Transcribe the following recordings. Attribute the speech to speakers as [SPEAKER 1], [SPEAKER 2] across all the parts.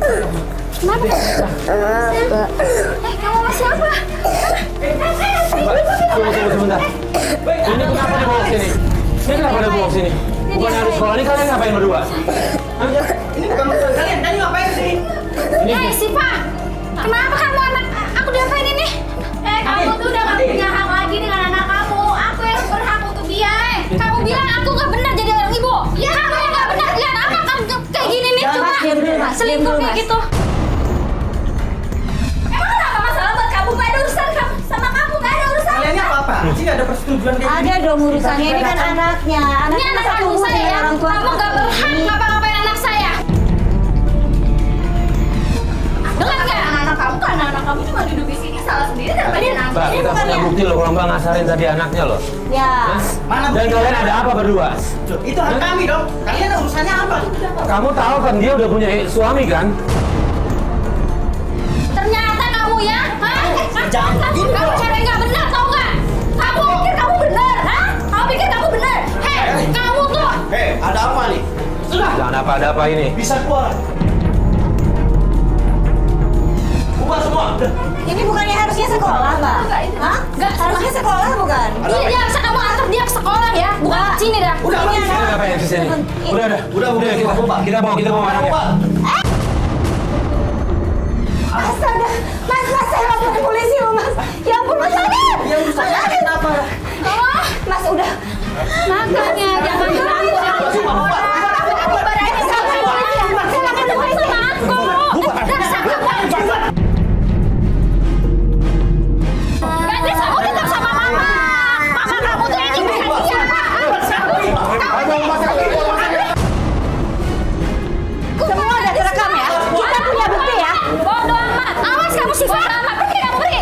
[SPEAKER 1] Kenapa? Kamu sama siapa?
[SPEAKER 2] Tunggu sebentar. Ini kenapa dibawa ke sini? Ini kenapa dibawa ke sini? Bukan harus sekolah, ini kalian ngapain berdua?
[SPEAKER 3] Ini bukan urusan kalian, tadi ngapain sih?
[SPEAKER 1] Hei, Siva! Kenapa kamu anak aku diapain ini? Kamu tuh udah gak punya hak lagi dengan anak kamu. Aku yang berhak untuk dia. Kamu bilang aku gak benar jadi orang ibu. Ya, kamu yang gak benar. Lihat apa kamu kayak gini nih, coba. Selingkuh kayak gitu. Emang kenapa masalah buat kamu? Gak ada urusan kamu sama kamu, gak ada urusan.
[SPEAKER 3] Kalian ini apa-apa? Sini ada persetujuan kayak gini.
[SPEAKER 4] Ada dong urusannya, ini kan anaknya.
[SPEAKER 1] Ini anak kandung saya ya. Kamu gak berhak ngapa-ngapain anak saya. Dengar nggak? Anak kamu kan anak kamu cuma duduk di sini salah sendiri daripada nangis.
[SPEAKER 2] Mbak, kita punya bukti loh kalau Mbak ngasarin tadi anaknya loh.
[SPEAKER 4] Ya.
[SPEAKER 3] Mana
[SPEAKER 2] Dan
[SPEAKER 3] bukti?
[SPEAKER 2] kalian ada apa berdua?
[SPEAKER 3] Itu hak kami dong. Kalian urusannya apa?
[SPEAKER 2] Kamu tahu kan dia udah punya suami kan?
[SPEAKER 1] Ternyata kamu ya, hah?
[SPEAKER 3] Jangan
[SPEAKER 1] Kamu
[SPEAKER 3] gitu dong.
[SPEAKER 1] cewek nggak benar tau nggak? Kamu pikir kamu benar, hah? Kamu pikir kamu benar? Hei, kamu tuh.
[SPEAKER 3] Hei, ada apa nih? Sudah,
[SPEAKER 2] Jangan apa-apa ini.
[SPEAKER 3] bisa keluar. Bubar semua.
[SPEAKER 4] Ini bukannya harusnya sekolah, Mbak? Hah?
[SPEAKER 1] Nggak,
[SPEAKER 4] Harusnya sekolah bukan?
[SPEAKER 1] Iya, dia bisa kamu antar dia ke sekolah ya, bukan ke sini dah.
[SPEAKER 3] Udah,
[SPEAKER 4] Ini
[SPEAKER 2] Kita
[SPEAKER 4] anak-
[SPEAKER 2] ngapain di sini? Udah, kita bawa anaknya.
[SPEAKER 4] Astaga, Mas, saya laporin polisi loh, Mas. Ya ampun, Mas sakit.
[SPEAKER 3] Ya urusannya kenapa?
[SPEAKER 1] Oh,
[SPEAKER 4] Mas udah.
[SPEAKER 1] makanya jangan berantem.
[SPEAKER 4] Semua udah direkam ya? Kita punya bukti ya?
[SPEAKER 1] Bodoh amat. Awas kamu Siva. Pergi kamu pergi.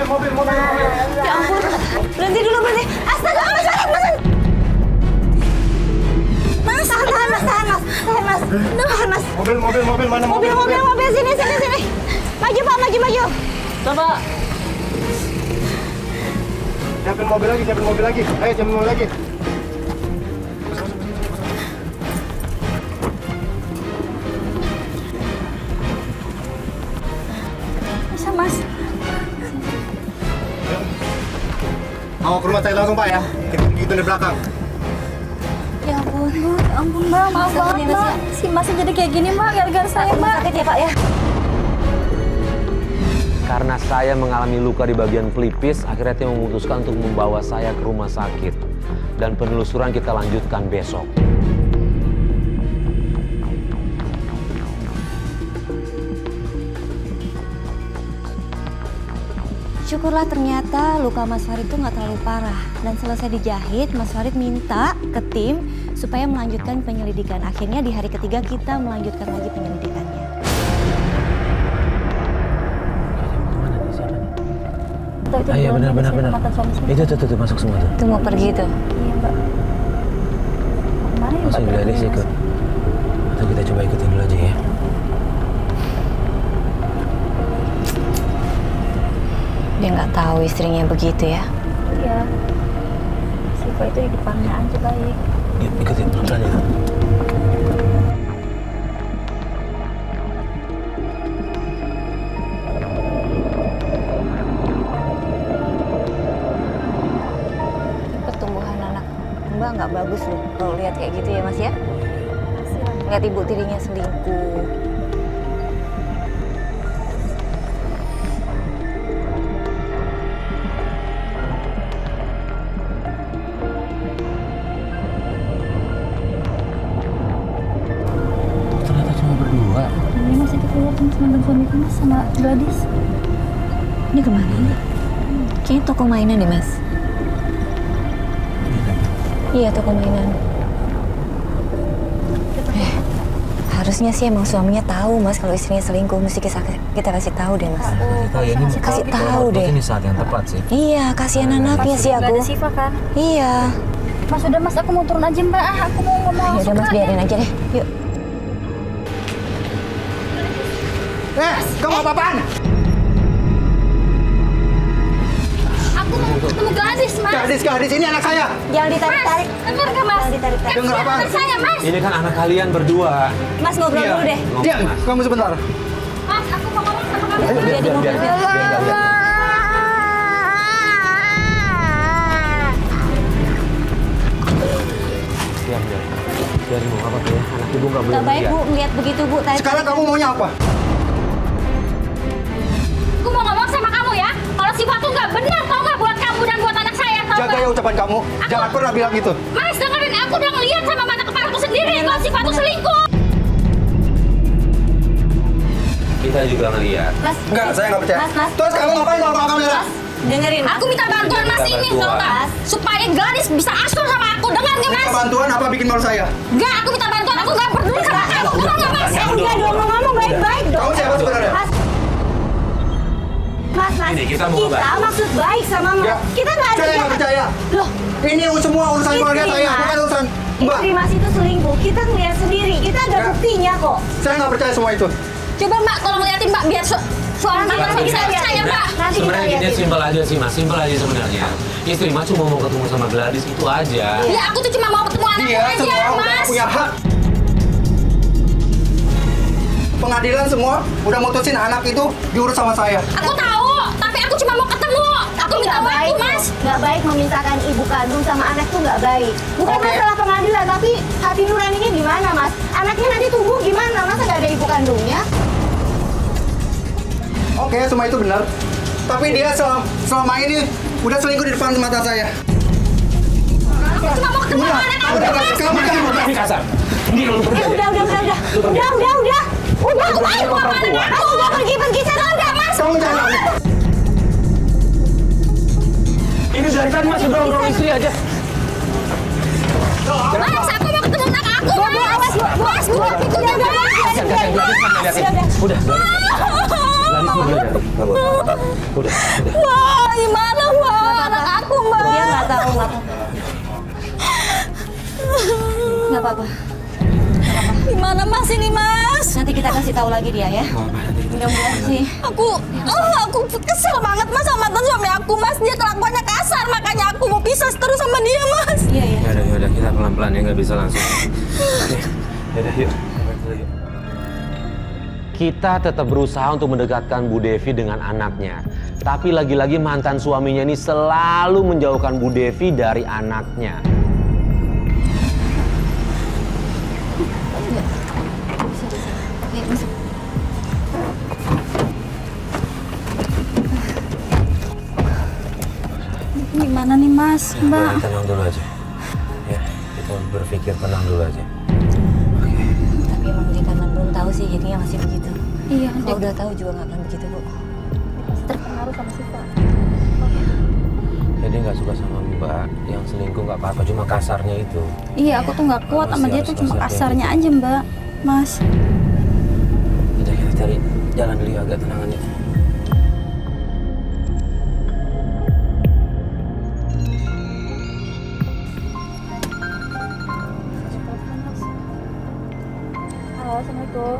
[SPEAKER 3] Mobil.
[SPEAKER 4] Ya ampun. Berhenti dulu, berhenti. Astaga, Mas, Mas. Mas, tahan, Mas. Tahan, Mas.
[SPEAKER 3] Mobil, mana
[SPEAKER 4] Mobil, sini. Maju, Pak, maju.
[SPEAKER 3] Coba.
[SPEAKER 5] Siapin mobil lagi. Ayo, siapin mobil lagi.
[SPEAKER 1] Bisa Mas.
[SPEAKER 5] Mau ke rumah saya langsung, Pak ya. Kita pergi itu di belakang.
[SPEAKER 1] Ya ampun Mbak, maaf banget Mbak. Si Mas jadi kayak gini Mbak, gara-gara saya Mbak.
[SPEAKER 4] Sakit ya, Pak ya?
[SPEAKER 2] Karena saya mengalami luka di bagian pelipis, akhirnya dia memutuskan untuk membawa saya ke rumah sakit. Dan penelusuran kita lanjutkan besok.
[SPEAKER 4] Syukurlah ternyata luka Mas Farid itu nggak terlalu parah. Dan selesai dijahit, Mas Farid minta ke tim supaya melanjutkan penyelidikan. Akhirnya di hari ketiga kita melanjutkan lagi penyelidikannya.
[SPEAKER 2] Iya benar. Itu tuh masuk semua tuh.
[SPEAKER 4] Itu mau pergi tuh.
[SPEAKER 1] Iya Mbak. Kemana ya
[SPEAKER 2] Masuk
[SPEAKER 1] Mbak?
[SPEAKER 2] gadis ikut. Atau kita coba ikutin dulu aja ya.
[SPEAKER 4] Dia nggak tahu istrinya begitu ya.
[SPEAKER 1] Iya. Siva itu di depannya aja baik.
[SPEAKER 2] Yuk ikutin pelan ya.
[SPEAKER 4] Pertumbuhan anak Mbak nggak bagus loh kalau lihat kayak gitu ya Mas ya. Lihat ibu tirinya selingkuh.
[SPEAKER 2] Ternyata cuma berdua.
[SPEAKER 1] Ini Mas itu keluar sama suamiku Mas sama gadis.
[SPEAKER 4] Ini kemana ini? Kayaknya toko mainan deh Mas. Iya toko mainan. Harusnya sih emang suaminya tahu Mas kalau istrinya selingkuh, mesti kita kasih tahu deh Mas. Kasih tahu deh.
[SPEAKER 2] Ini saat yang tepat sih.
[SPEAKER 4] Iya, kasihan anaknya sih
[SPEAKER 1] Nggak
[SPEAKER 4] aku.
[SPEAKER 1] ada Siva kan?
[SPEAKER 4] Iya.
[SPEAKER 1] Mas udah Mas, aku mau turun aja Mbak. Aku mau ngomong
[SPEAKER 4] Ya udah Mas, biarin aja deh. Yuk.
[SPEAKER 5] Kamu apa-apaan?
[SPEAKER 1] Aku mau Ketemu Gladys, Mas.
[SPEAKER 5] Gadis ini anak saya.
[SPEAKER 4] Jangan ditarik-tarik.
[SPEAKER 1] Mas, dengar nggak, Mas?
[SPEAKER 4] Jangan ditarik-tarik.
[SPEAKER 1] Kan
[SPEAKER 5] Dengar
[SPEAKER 1] dia
[SPEAKER 5] apa?
[SPEAKER 1] anak saya, Mas.
[SPEAKER 2] Ini kan anak kalian berdua.
[SPEAKER 4] Mas ngobrol dulu deh.
[SPEAKER 5] Diam, kamu sebentar.
[SPEAKER 1] Mas, aku mau ngomong sama kamu.
[SPEAKER 2] Biar nggak lihat. Biar mau apa tuh ya? Anak ibu nggak boleh
[SPEAKER 4] Gak baik
[SPEAKER 2] lihat.
[SPEAKER 4] Bu, ngeliat begitu Bu. Tarik.
[SPEAKER 5] Sekarang kamu maunya apa?
[SPEAKER 1] Aku mau ngomong sama kamu ya. Kalau sifat tuh nggak benar, tau nggak buat kamu dan buat anak saya, tau
[SPEAKER 5] Jaga
[SPEAKER 1] nggak?
[SPEAKER 5] ya ucapan kamu. Jangan pernah bilang gitu.
[SPEAKER 1] Mas, dengerin, aku udah ngeliat sama mata kepalaku sendiri kalau sifat tuh selingkuh.
[SPEAKER 2] Kita juga ngelihat.
[SPEAKER 4] Mas,
[SPEAKER 5] Enggak, saya nggak percaya.
[SPEAKER 4] Mas.
[SPEAKER 5] Terus kamu ngapain kalau kamera?
[SPEAKER 4] dengerin.
[SPEAKER 1] Aku minta bantuan Mas
[SPEAKER 2] Minta
[SPEAKER 1] ini,
[SPEAKER 2] bantuan.
[SPEAKER 1] tau nggak? Supaya Gladys bisa asuh sama aku, dengar nggak Mas?
[SPEAKER 5] Minta bantuan apa bikin malu saya?
[SPEAKER 1] Enggak, aku minta bantuan, aku nggak peduli sama kamu, dengar nggak Mas?
[SPEAKER 4] Udah dong, ngomong baik-baik dong.
[SPEAKER 5] Kamu siapa sebenarnya?
[SPEAKER 4] Mas,
[SPEAKER 2] Ini kita mau
[SPEAKER 4] kita
[SPEAKER 2] ngebantu.
[SPEAKER 4] maksud baik sama Mas.
[SPEAKER 5] Ya.
[SPEAKER 4] Kita nggak ada
[SPEAKER 5] Saya nggak percaya.
[SPEAKER 4] Loh,
[SPEAKER 5] Ini semua urusan keluarga
[SPEAKER 4] Istri,
[SPEAKER 5] saya,
[SPEAKER 4] Mas.
[SPEAKER 5] bukan urusan Mbak.
[SPEAKER 4] istri Mas itu selingkuh. Kita ngeliat sendiri. Kita ada
[SPEAKER 5] Ya.
[SPEAKER 4] buktinya kok.
[SPEAKER 5] Saya nggak percaya semua itu.
[SPEAKER 1] Coba Mbak, tolong liatin Mbak, biar suara
[SPEAKER 4] Nanti
[SPEAKER 1] Mas
[SPEAKER 4] kita
[SPEAKER 1] bisa
[SPEAKER 4] lihat.
[SPEAKER 1] percaya Mbak.
[SPEAKER 4] Nanti kita
[SPEAKER 2] Sebenarnya
[SPEAKER 4] lihat.
[SPEAKER 2] ini simpel aja sih Mas, simpel aja sebenarnya. Istri Mas cuma mau ketemu sama Gladys itu aja.
[SPEAKER 1] Ya aku tuh cuma mau ketemu anakku
[SPEAKER 5] Iya,
[SPEAKER 1] aja,
[SPEAKER 5] semua udah
[SPEAKER 1] Mas.
[SPEAKER 5] punya hak. Pengadilan semua udah mutusin anak itu diurus sama saya.
[SPEAKER 1] Aku tahu, tapi aku cuma mau ketemu. Aku minta
[SPEAKER 4] Nggak
[SPEAKER 1] waktu,
[SPEAKER 4] baik,
[SPEAKER 1] Mas.
[SPEAKER 4] nggak baik memisahkan ibu kandung sama anak tuh nggak baik. Bukan
[SPEAKER 5] Oke.
[SPEAKER 4] masalah pengadilan, tapi hati nuraninya gimana, Mas? Anaknya nanti tumbuh gimana? Masa nggak ada ibu kandungnya?
[SPEAKER 5] Oke, semua itu benar. Tapi dia selama ini udah selingkuh di depan mata saya.
[SPEAKER 1] Aku cuma mau ketemu sama anak aku, Mas.
[SPEAKER 2] Tapi kasar. Ini kalau pergi aja.
[SPEAKER 4] Udah. Aku ayo sama anak aku. Udah pergi sana udah, Mas.
[SPEAKER 5] Kamu jangan.
[SPEAKER 2] Ini dari tadi Mas udah ngomong istri aja.
[SPEAKER 1] Mas, aku mau ketemu anak aku, Mas. Mas, buka pintunya, Mas.
[SPEAKER 2] Kasihan Gladys kan ngeliatin. Udah. Gladys udah liatin. Udah.
[SPEAKER 1] Wah, gimana, Wah? Anak aku, Mbak.
[SPEAKER 4] Dia nggak tahu. Nggak apa-apa.
[SPEAKER 1] Gimana, Mas, ini, Mas?
[SPEAKER 4] Nanti kita kasih tahu lagi dia ya. Mudah-mudahan sih.
[SPEAKER 1] Aku kesel banget Mas sama mantan suami aku, Mas. Dia kelakuannya kasar, makanya aku mau pisah terus sama dia, Mas.
[SPEAKER 4] Iya.
[SPEAKER 2] Yaudah, kita pelan-pelan ya, nggak bisa langsung. Oke, yaudah yuk. Kita tetap berusaha untuk mendekatkan Bu Devi dengan anaknya. Tapi lagi-lagi mantan suaminya ini selalu menjauhkan Bu Devi dari anaknya.
[SPEAKER 1] Gimana nih, Mas? Mbak.
[SPEAKER 2] Tenang dulu aja. Ya, kita berpikir tenang dulu aja.
[SPEAKER 4] Tapi emang dia karena belum tahu sih jadinya masih begitu.
[SPEAKER 1] Iya,
[SPEAKER 4] Kalau udah tahu juga nggak akan begitu Bu.
[SPEAKER 1] terpengaruh sama sifat.
[SPEAKER 2] Jadi nggak suka sama Mbak yang selingkuh nggak apa-apa, cuma kasarnya itu.
[SPEAKER 1] Iya, aku tuh nggak kuat sama dia tuh cuma kasarnya aja, Mbak. Mas.
[SPEAKER 2] Udah kita cari jalan dulu ya, agak tenangan ya.
[SPEAKER 1] Halo, Assalamualaikum.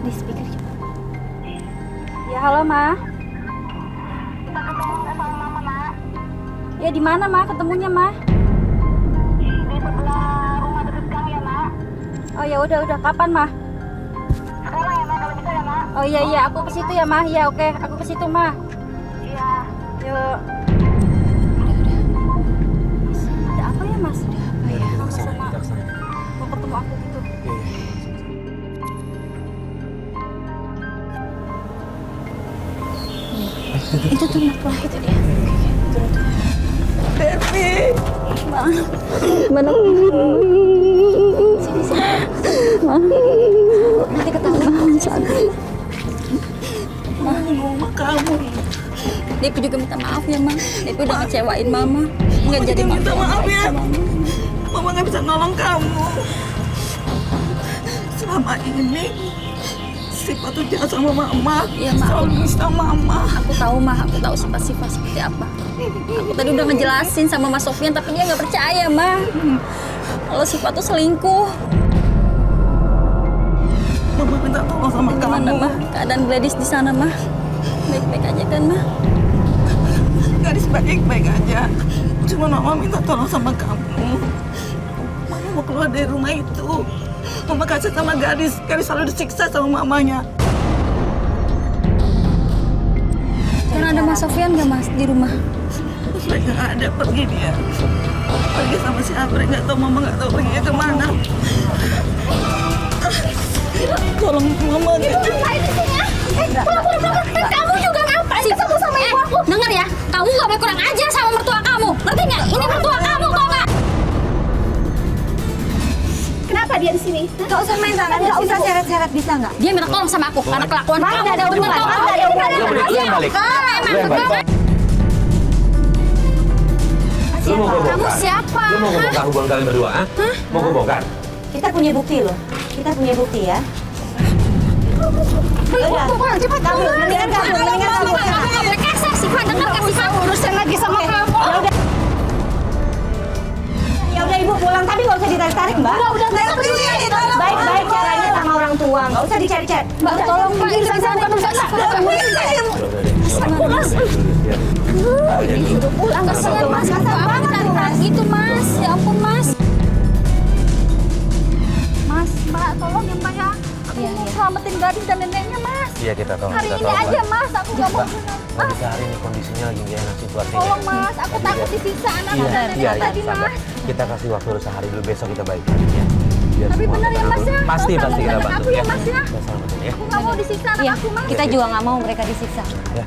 [SPEAKER 4] Di speaker coba.
[SPEAKER 1] Ya, halo, Ma. Ya, di mana, Ma? Ketemunya, Ma? Di sebelah rumah dekat kami ya, Ma. Oh, ya udah. Kapan, Ma? Sekarang ya, Ma, kalau bisa ya, Ma. Oh, iya, aku ke situ ya, Ma. Iya, oke. Aku ke situ, Ma. Iya. Yuk. Mas, ada apa ya, Mas? Ada apa ya?
[SPEAKER 2] Kita kesana, kita kesana.
[SPEAKER 1] Mau ketemu aku gitu. Itu tuh anak itu dia. Devi. Mana? Sini.
[SPEAKER 4] Nanti ketahuan.
[SPEAKER 1] Mama kamu. Devi juga minta maaf ya, Ma. Devi udah ngecewain Mama. Nggak jadi minta maaf ya.
[SPEAKER 6] Mama nggak bisa nolong kamu. Selama ini Siva tuh jahat sama Mama.
[SPEAKER 1] Iya, Ma.
[SPEAKER 6] Selalu bisa Mama.
[SPEAKER 1] Aku tahu, Ma. Aku tahu sifat-sifat seperti apa. Aku tadi udah ngejelasin sama Mas Sofyan, tapi dia nggak percaya, Ma. Kalau Siva tuh selingkuh.
[SPEAKER 6] Mama minta tolong sama
[SPEAKER 1] Gimana,
[SPEAKER 6] kamu.
[SPEAKER 1] Ma? Keadaan Gladys di sana, Ma? Baik-baik aja kan, Ma?
[SPEAKER 6] Gadis baik-baik aja. Cuma mama minta tolong sama kamu. Mama mau keluar dari rumah itu. Mama kasih sama gadis. Gadis selalu disiksa sama mamanya.
[SPEAKER 1] Karena ada Mas Sofyan nggak Mas di rumah?
[SPEAKER 6] Mereka nggak ada, pergi dia. Pergi sama siapa, nggak tahu, mama nggak tahu perginya kemana. Tolong mama gitu.
[SPEAKER 1] Kamu juga ngapain ketemu sama ibu aku? Dengar ya, kamu nggak boleh kurang ajar sama mertua kamu. Ngerti nggak? Ini mertua kamu kok nggak? Kenapa dia di sini?
[SPEAKER 4] Gak usah main tangan, gak usah seret-seret, bisa nggak?
[SPEAKER 1] Dia minta tolong sama aku karena kelakuan kamu.
[SPEAKER 4] Nggak ada hubungan, nggak ada hubungan.
[SPEAKER 2] Lu balik. Lu mau gue
[SPEAKER 1] Kamu
[SPEAKER 2] bongkar?
[SPEAKER 1] siapa?
[SPEAKER 2] Lu mau gue bongkar hubungan kalian berdua, ha? Mau gue bongkar?
[SPEAKER 4] Kita punya bukti loh. Kita punya bukti ya. Udah,
[SPEAKER 1] Cepat
[SPEAKER 4] kamu, mendingan kamu.
[SPEAKER 1] Kamu nggak boleh kasar sih, Pak. Dengar kan sih, urusan lagi sama kamu.
[SPEAKER 4] Ya udah ibu pulang, tapi nggak usah ditarik-tarik mbak.
[SPEAKER 1] Udah, nggak peduli.
[SPEAKER 4] Baik-baik caranya sama orang tua, nggak usah dicari-cari.
[SPEAKER 1] Mbak, tolong Pak, ini bisa bukan urusan aku. Mas. Udah pulang ke saya, Mas. Kasar banget gitu, Mas. Ya ampun, Mas. Mas, Mbak, tolong ya, Mbak ya. Aku mau selamatin gadis dan neneknya, Mas.
[SPEAKER 2] Iya kita tolong.
[SPEAKER 1] Hari ini aja, Mas. Aku nggak mau.
[SPEAKER 2] Mbak, kita hari ini kondisinya lagi gak enak situasinya.
[SPEAKER 1] Tolong, Mas. Aku takut disiksa anak-anak dan nenek tadi,
[SPEAKER 2] sabar.
[SPEAKER 1] Mas.
[SPEAKER 2] Kita kasih waktu sehari dulu, besok kita balik lagi ya. Biar
[SPEAKER 1] Tapi
[SPEAKER 2] semua
[SPEAKER 1] benar ya,
[SPEAKER 2] tenang
[SPEAKER 1] Mas,
[SPEAKER 2] dulu.
[SPEAKER 1] ya?
[SPEAKER 2] Pasti
[SPEAKER 1] Tolong
[SPEAKER 2] kita
[SPEAKER 1] selamatkan
[SPEAKER 2] bantu
[SPEAKER 1] aku ya, Mas, ya?
[SPEAKER 2] Kita selamatin ya.
[SPEAKER 1] Aku nggak mau disiksa anak aku, Mas.
[SPEAKER 4] Kita juga nggak mau mereka disiksa.
[SPEAKER 2] Ya.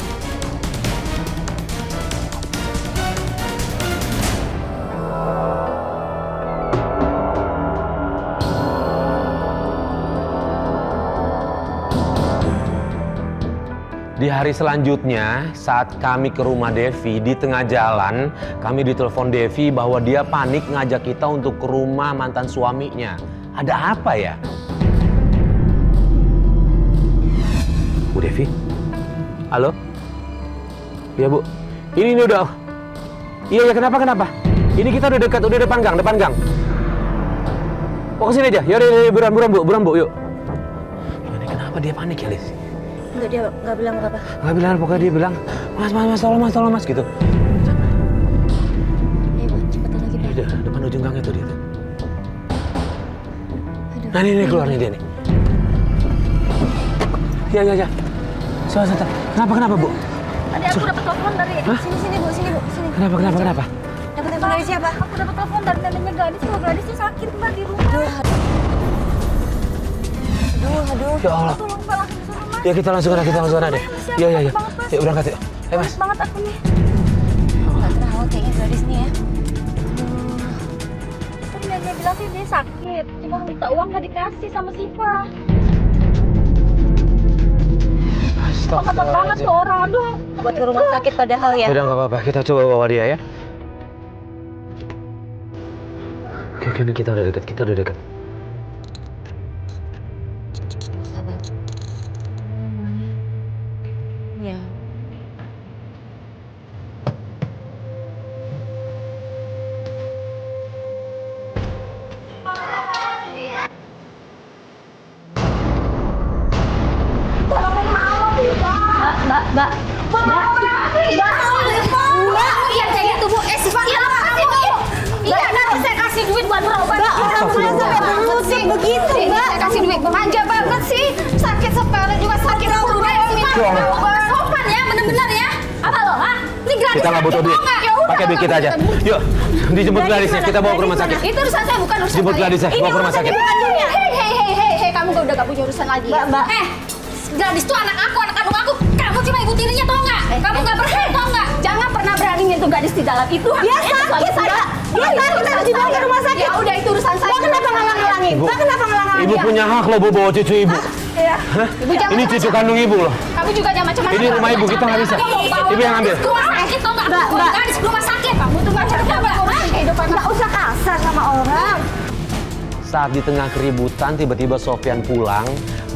[SPEAKER 2] Di hari selanjutnya, saat kami ke rumah Devi, di tengah jalan, kami ditelepon Devi bahwa dia panik ngajak kita untuk ke rumah mantan suaminya. Ada apa ya? Bu Devi? Halo? Iya Bu. Ini udah. Iya kenapa? Ini kita udah dekat, udah depan gang. Oh kesini aja. Yaudah, buruan Bu, yuk. Ini kenapa dia panik ya, Lis?
[SPEAKER 4] Enggak, dia nggak bilang apa-apa.
[SPEAKER 2] Nggak bilang, pokoknya dia bilang, Mas, tolong mas, gitu.
[SPEAKER 4] Ayo, cepetan lagi, Pak.
[SPEAKER 2] Di depan ujung gang itu dia tuh. Nah ini keluar nih dia nih. Iya. Sebentar. Kenapa Bu?
[SPEAKER 1] Tadi aku dapat telepon dari
[SPEAKER 4] Sini Bu, sini.
[SPEAKER 2] Kenapa?
[SPEAKER 4] Dapat telepon dari siapa?
[SPEAKER 1] Aku dapat telepon dari neneknya gadis. Kalau gadisnya sakit, Mbak, di rumah.
[SPEAKER 4] Aduh.
[SPEAKER 2] Ya Allah.
[SPEAKER 1] Tolong Mbak, langsung suruh, Mas.
[SPEAKER 2] Ya kita langsung ada deh. Iya. Yuk berangkat yuk. Ayo Mas.
[SPEAKER 1] Banget aku nih.
[SPEAKER 4] Nggak terawat kayaknya gadis nih ya.
[SPEAKER 1] Tadi dia bilang sih dia sakit. Cuma minta uang nggak dikasih sama Siva. Banget banget tuh orang, aduh.
[SPEAKER 4] Buat ke rumah sakit padahal ya.
[SPEAKER 2] Udah nggak apa-apa, kita coba bawa dia ya. Oke, kita udah dekat.
[SPEAKER 4] Sabar. Ya. Mbak.
[SPEAKER 1] Iya kayak gitu Bu. Siva apa kamu? Iya nanti saya kasih duit buat berobat.
[SPEAKER 4] Orang-orang sampai berlutut begitu, Mbak.
[SPEAKER 1] Saya kasih duit. Manja banget sih. Sakit sepele juga sakit perut. Kamu gak sopan ya, bener-bener ya. Apa lo? Ini gratis.
[SPEAKER 2] Kita nggak butuh duit. Pakai duit kita aja. Yuk, dijemput gadisnya. Kita bawa ke rumah sakit.
[SPEAKER 1] Itu urusan saya, bukan urusan
[SPEAKER 2] Jemput gadisnya, bawa ke rumah sakit.
[SPEAKER 1] Hei, kamu udah gak punya urusan lagi.
[SPEAKER 4] Mbak.
[SPEAKER 1] Gadis tuh anak aku, anak kandung aku. Kamu cuma ibu tirinya, tau nggak? Kamu nggak berhak, tau nggak? Jangan pernah berani nyentuh gadis di dalam itu.
[SPEAKER 4] Dia sakit, Mbak. Dia sakit, harus dibawa ke rumah sakit.
[SPEAKER 1] Ya udah, itu urusan saya.
[SPEAKER 4] Mbak kenapa ngalang-ngalangin?
[SPEAKER 2] Ibu.
[SPEAKER 4] Mbak kenapa ngalang-ngalangin?
[SPEAKER 2] Ibu punya hak loh Bu bawa cucu ibu.
[SPEAKER 1] Ya.
[SPEAKER 2] Hah?
[SPEAKER 1] Ibu jangan
[SPEAKER 2] Ini cucu kandung ibu loh.
[SPEAKER 1] Kamu juga jangan macam-macam.
[SPEAKER 2] Ini rumah ibu, kita nggak bisa. Ibu yang ambil.
[SPEAKER 1] Gadis ke rumah sakit, tau nggak?
[SPEAKER 4] Mbak.
[SPEAKER 1] Gadis ke rumah sakit. Kamu tuh macam-macam.
[SPEAKER 4] Nggak usah kasar sama orang.
[SPEAKER 2] Saat di tengah keributan, tiba-tiba Sofyan pulang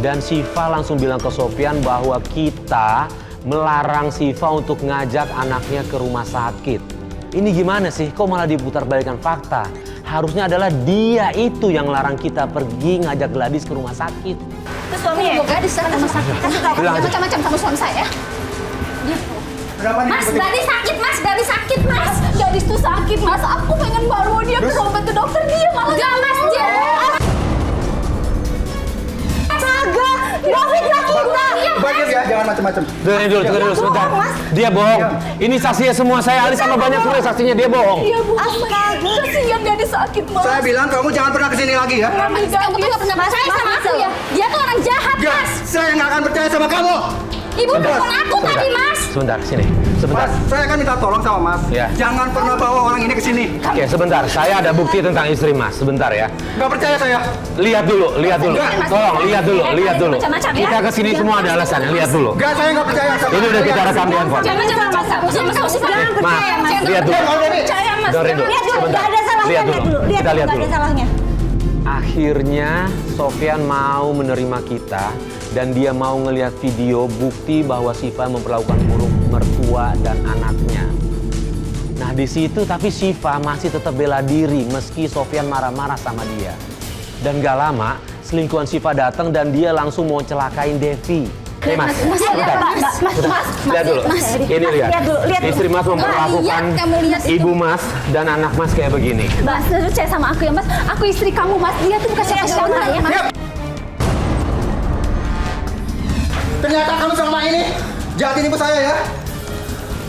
[SPEAKER 2] dan Siva langsung bilang ke Sofyan bahwa kita melarang Siva untuk ngajak anaknya ke rumah sakit. Ini gimana sih? Kok malah diputar-balikan fakta? Harusnya adalah dia itu yang larang kita pergi ngajak Gladys ke rumah sakit.
[SPEAKER 4] Itu suaminya.
[SPEAKER 1] Gadis ke rumah sakit.
[SPEAKER 2] Bilang aja.
[SPEAKER 1] Macam-macam sama suami saya.
[SPEAKER 5] Kenapa nih?
[SPEAKER 1] Mas, Gadis sakit mas, Gadis sakit mas. Gadis tuh sakit mas, aku pengen bawa dia ke ruang ke dokter, dia malah gak mas, dia.
[SPEAKER 4] Astaga, dia fitnah kita.
[SPEAKER 5] Banyak ya, jangan macam-macam.
[SPEAKER 2] Dengerin dulu sebentar. Dia bohong. Ini saksinya semua saya, Ali sama banyak juga saksinya dia bohong.
[SPEAKER 1] Iya bu, kasihan Gadis sakit mas.
[SPEAKER 5] Saya bilang kamu jangan pernah kesini lagi ya.
[SPEAKER 1] Mas, kamu tuh gak pernah percaya sama aku ya? Dia tuh orang jahat
[SPEAKER 5] Ya,
[SPEAKER 1] mas.
[SPEAKER 5] saya nggak akan percaya sama kamu.
[SPEAKER 1] Ibu telepon aku tadi mas.
[SPEAKER 2] Sebentar, sini. Sebentar.
[SPEAKER 5] Mas, saya akan minta tolong sama Mas.
[SPEAKER 2] Ya.
[SPEAKER 5] Jangan pernah bawa orang ini ke sini.
[SPEAKER 2] Oke, sebentar. Saya ada bukti tentang istri Mas. Sebentar ya.
[SPEAKER 5] Nggak percaya saya.
[SPEAKER 2] Lihat dulu. Tolong, lihat dulu.
[SPEAKER 1] Macam-macam ya.
[SPEAKER 2] Kita kesini semua ada alasannya. Lihat dulu.
[SPEAKER 5] Nggak, saya nggak percaya sama
[SPEAKER 2] Ini udah kita rekam di handphone.
[SPEAKER 1] Jangan mas,
[SPEAKER 2] Mas, lihat dulu.
[SPEAKER 1] Percaya mas.
[SPEAKER 2] Dengerin dulu.
[SPEAKER 4] Lihat dulu,
[SPEAKER 2] Sebentar.
[SPEAKER 4] nggak ada salahnya.
[SPEAKER 2] Lihat dulu. Kita lihat
[SPEAKER 4] nggak
[SPEAKER 2] dulu.
[SPEAKER 4] ada salahnya.
[SPEAKER 2] Akhirnya Sofyan mau menerima kita dan dia mau ngelihat video bukti bahwa Syifa memperlakukan buruk mertua dan anaknya. Nah di situ tapi Syifa masih tetap bela diri meski Sofyan marah-marah sama dia. Dan gak lama selingkuhan Syifa datang dan dia langsung mau celakain Devi. Mas, bentar. Lihat dulu. Ini lihat. Istri Mas memperlakukan ibu Mas dan anak Mas kayak begini.
[SPEAKER 1] Mas, percaya sama aku ya mas. Aku istri kamu mas. Dia tuh bukan siapa-siapa ya mas.
[SPEAKER 5] Ternyata kamu selama ini jahatin ibu saya ya.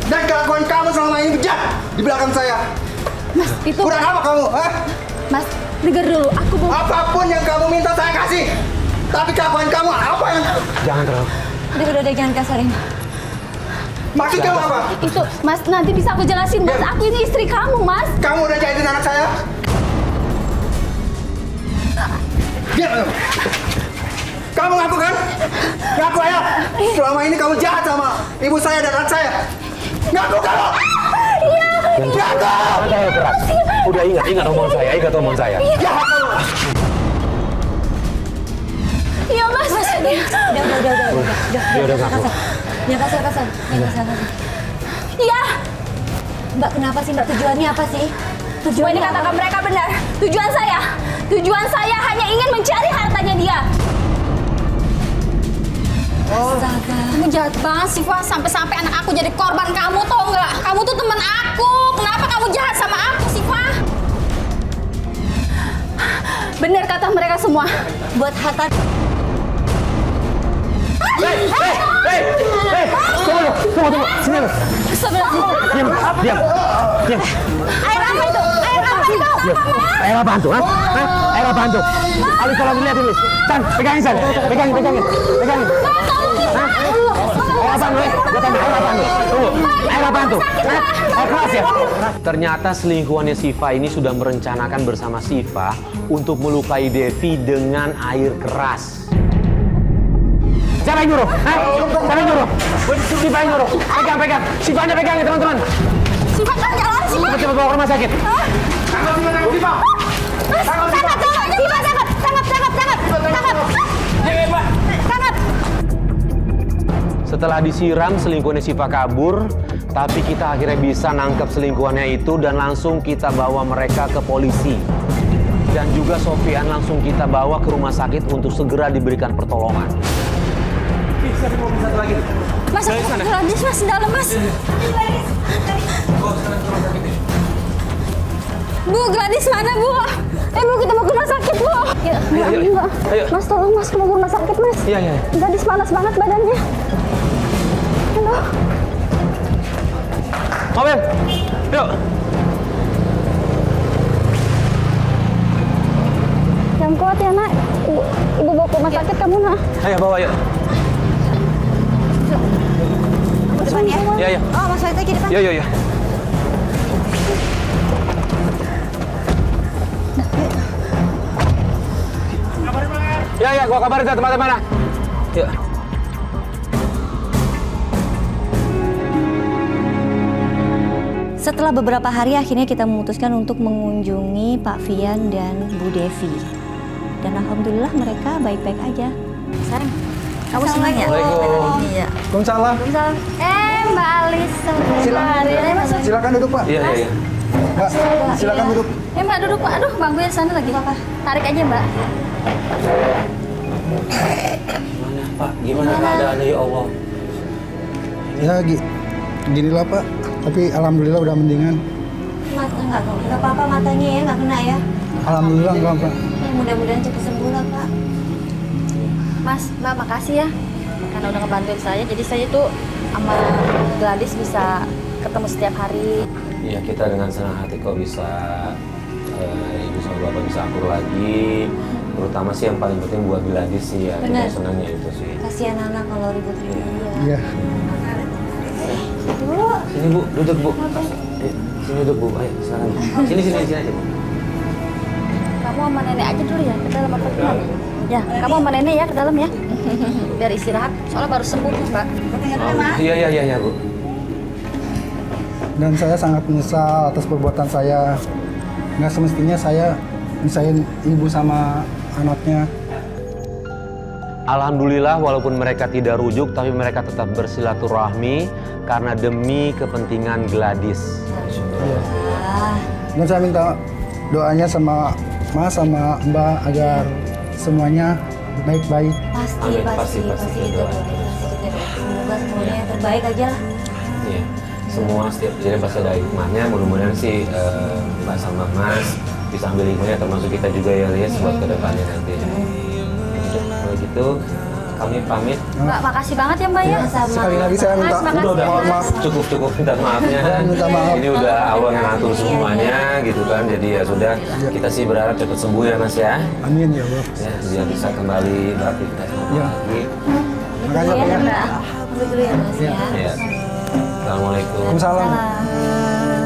[SPEAKER 5] Dan kelakuan kamu selama ini bejat di belakang saya.
[SPEAKER 1] Mas, itu.
[SPEAKER 5] Kurang apa kamu? Hah?
[SPEAKER 1] Mas, dengar dulu. Aku mau.
[SPEAKER 5] Apapun yang kamu minta saya kasih. Tapi kelakuan kamu apa yang...
[SPEAKER 2] Jangan terlalu.
[SPEAKER 4] Udah, jangan kasarin.
[SPEAKER 5] Maksud kamu apa?
[SPEAKER 1] Itu, mas, nanti bisa aku jelasin, mas. Aku ini istri kamu, mas.
[SPEAKER 5] Kamu udah jahatin anak saya? Diam kamu. Kamu ngaku kan? Ngaku ayo. Selama ini kamu jahat sama ibu saya dan anak saya. Ngaku kamu.
[SPEAKER 1] Iya.
[SPEAKER 5] Ngaku.
[SPEAKER 2] Saya keras. Udah ingat omongan saya.
[SPEAKER 5] Jahat kamu.
[SPEAKER 1] Iya, mas.
[SPEAKER 2] Dia udah ngaku.
[SPEAKER 4] Jangan kasar.
[SPEAKER 1] Iya.
[SPEAKER 4] Mbak, kenapa sih Mbak? Tujuannya apa sih?
[SPEAKER 1] Semua ini katakan mereka benar. Tujuan saya hanya ingin mencari hartanya dia.
[SPEAKER 4] Astaga.
[SPEAKER 1] Kamu jahat banget sih, Fa. Sampai-sampai anak aku jadi korban kamu, tau nggak? Kamu tuh teman aku. Kenapa kamu jahat sama aku sih, Fa? Benar kata mereka semua.
[SPEAKER 4] Buat harta.
[SPEAKER 2] Tunggu. Sini lu. Diam.
[SPEAKER 1] Air apa itu?
[SPEAKER 2] Air apaan tuh? Air apaan tuh? Ali kalau lihat ini. San, pegangin San. Pegangin. Hah? Air apaan lu? Gua tanya air apaan tuh? Tunggu. Air apaan tuh? Air keras ya? Ternyata selingkuhannya Syifa ini sudah merencanakan bersama Syifa untuk melukai Devi dengan air keras. Siapa yang nyuruh? Siapa yang nyuruh? Syifa yang nyuruh. Pegang. Syifanya pegang ya teman-teman.
[SPEAKER 1] Syifa kan jalan, Syifa.
[SPEAKER 2] Coba bawa ke rumah sakit.
[SPEAKER 5] Tangkap Syifa.
[SPEAKER 1] Tangkap.
[SPEAKER 2] Setelah disiram, selingkuhannya Syifa kabur, tapi kita akhirnya bisa nangkep selingkuhannya itu dan langsung kita bawa mereka ke polisi. Dan juga Sofyan langsung kita bawa ke rumah sakit untuk segera diberikan pertolongan.
[SPEAKER 1] Mas, Gladys, mas, dalam, mas. Bu, Gladys mana, Bu? Bu, kita mau ke rumah sakit, Bu.
[SPEAKER 2] Ayo.
[SPEAKER 1] Mas, tolong, mas, mau ke rumah sakit, mas.
[SPEAKER 2] Iya.
[SPEAKER 1] Gladys panas banget badannya. Aduh.
[SPEAKER 2] Mobil, yuk.
[SPEAKER 1] Jangan kuat ya, nak. Ibu bawa ke rumah sakit kamu, nak.
[SPEAKER 2] Ayo bawa yuk.
[SPEAKER 4] Depan ya?
[SPEAKER 2] Iya.
[SPEAKER 4] Oh, Mas Farid lagi depan.
[SPEAKER 2] Iya. Ya, gua kabarin dah tempatnya mana. Yuk.
[SPEAKER 4] Setelah beberapa hari akhirnya kita memutuskan untuk mengunjungi Pak Fian dan Bu Devi. Dan alhamdulillah mereka baik-baik aja. Sekarang kamu senang ya?
[SPEAKER 2] Assalamualaikum.
[SPEAKER 4] Iya.
[SPEAKER 5] Waalaikumsalam.
[SPEAKER 1] Mbak Alisa.
[SPEAKER 5] Silakan duduk, Pak.
[SPEAKER 2] Iya.
[SPEAKER 5] Mbak, silakan duduk.
[SPEAKER 1] Mbak duduk, Pak. Aduh, bangkunya di sana lagi. Apa? Tarik aja, Mbak.
[SPEAKER 2] Gimana Pak? Gimana keadaannya ya Allah?
[SPEAKER 5] Ya, Ginilah Pak, tapi alhamdulillah udah mendingan.
[SPEAKER 4] Mata nggak apa-apa matanya ya, nggak kena ya.
[SPEAKER 5] Alhamdulillah enggak Pak.
[SPEAKER 4] Ya, mudah-mudahan cepat sembuh lah Pak.
[SPEAKER 1] Mas, Mbak makasih ya karena udah ngebantuin saya. Jadi saya tuh sama Gladys bisa ketemu setiap hari.
[SPEAKER 2] Iya, kita dengan senang hati kok bisa ibu sama bapak bisa akur lagi. Terutama sih yang paling penting buat Gladys sih ya.
[SPEAKER 4] Benar.
[SPEAKER 2] Kita senangnya itu sih.
[SPEAKER 4] Kasihan anak kalau ribut-ribut ya.
[SPEAKER 5] Iya.
[SPEAKER 4] Dulu.
[SPEAKER 2] Sini Bu, duduk Bu. Sini duduk Bu, ayo silakan. Sini aja Bu.
[SPEAKER 1] Kamu sama nenek aja dulu ya ke dalam apa gimana? Ya, kamu sama nenek ya ke dalam ya. Biar istirahat, soalnya baru sembuh Mbak.
[SPEAKER 2] Iya Bu.
[SPEAKER 5] Dan saya sangat menyesal atas perbuatan saya. Nggak semestinya saya misahin ibu sama anaknya.
[SPEAKER 2] Alhamdulillah walaupun mereka tidak rujuk tapi mereka tetap bersilaturahmi karena demi kepentingan Gladys.
[SPEAKER 5] Dan saya minta doanya sama Mas sama Mbak agar semuanya baik-baik.
[SPEAKER 4] Pasti
[SPEAKER 2] Amin, pasti
[SPEAKER 4] kita
[SPEAKER 2] kita
[SPEAKER 4] doain.
[SPEAKER 2] doain.
[SPEAKER 4] Pasti kita doain. Semoga semuanya yang terbaik aja lah.
[SPEAKER 2] Iya. Semua setiap kejadian pasti ada hikmahnya. Mudah-mudahan sih Mbak sama Mas bisa ambil hikmahnya termasuk kita juga ya Lies buat kedepannya nanti. Kalau gitu kami pamit.
[SPEAKER 1] Mbak, makasih banget ya Mbak ya.
[SPEAKER 5] Sekali lagi saya minta
[SPEAKER 1] Mas, makasih.
[SPEAKER 5] mohon maaf.
[SPEAKER 2] Cukup minta maafnya.
[SPEAKER 5] Minta maaf.
[SPEAKER 2] Ini udah Allah yang ngatur semuanya gitu kan. Jadi ya sudah kita sih berharap cepat sembuh ya Mas ya.
[SPEAKER 5] Amin ya Allah.
[SPEAKER 2] Ya biar bisa kembali beraktivitas normal
[SPEAKER 5] Ya.
[SPEAKER 2] lagi.
[SPEAKER 5] Makanya Pak ya.
[SPEAKER 4] Pamit dulu ya Mas ya.
[SPEAKER 2] Ya. Assalamualaikum.
[SPEAKER 5] Waalaikumsalam.
[SPEAKER 4] Salam.